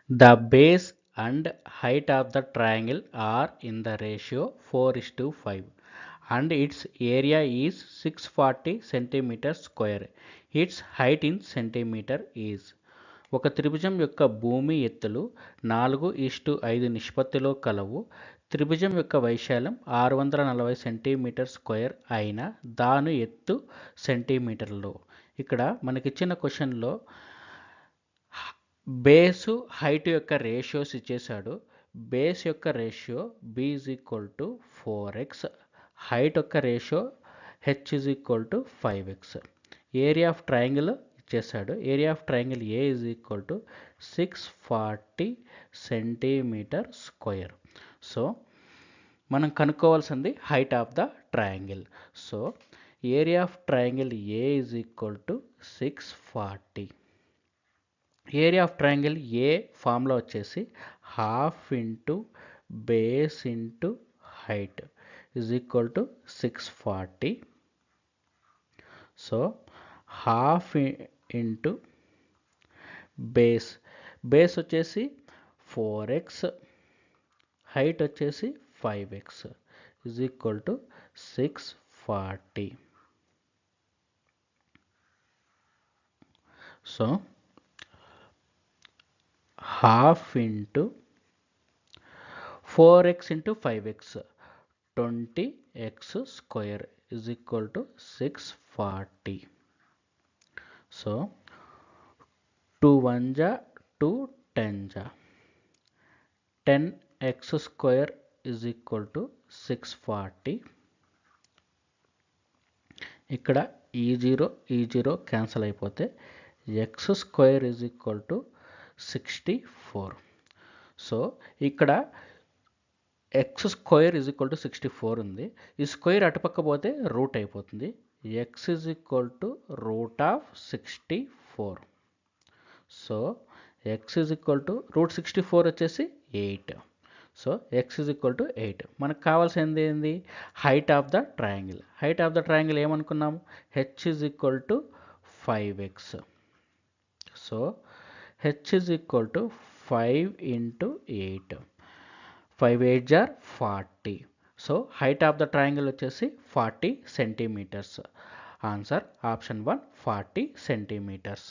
The base and height of the triangle are in the ratio 4:5 and its area is 640 centimeters square. Its height in centimeter is. ఒక త్రిభుజం యొక్క భూమి ఎత్తులు 4:5 నిష్పత్తిలో కలవు. త్రిభుజం యొక్క వైశాల్యం 640 సెంటీమీటర్ స్క్వేర్ అయిన దాని ఎత్తు సెంటీమీటర్లో. ఇక్కడ మనకిచ్చిన క్వశ్చన్లో బేసు హైట్ యొక్క రేషియోస్ ఇచ్చేసాడు. బేస్ యొక్క ratio b is equal to 4x, height యొక్క ratio h is equal to 5x. Area of triangle ఇచ్చేసాడు. Area of triangle A is equal to 640 centimetre square. So మనం కనుక్కోవాల్సింది height of the triangle. So area of triangle A is equal to 640. Area of triangle A formula వచ్చేసి half into base into height is equal to 640. So half into base, base వచ్చేసి 4x, height వచ్చేసి 5x is equal to 640. So half into 4x into 5x 20x square is equal to 640. So 2 1 జా 2 10 జా 10x square is equal to 640. ఇక్కడ ఈ zero cancel అయిపోతే x square is equal to 64. So ఇక్కడ x square is equal to 64 ఉంది. ఈ square అటుపక్క పోతే రూట్ అయిపోతుంది. x is equal to root of 64. So x is equal to root 64 వచ్చేసి 8. So x is equal to 8. మనకు కావాల్సింది ఏంది? Height of the triangle. Height of the triangle ఏమనుకున్నాము? h is equal to 5x. So h is equal to 5 into 8. 5 8 జార్ 40. So height of the triangle వచ్చేసి 40 centimetres. Answer option 1 40 centimetres.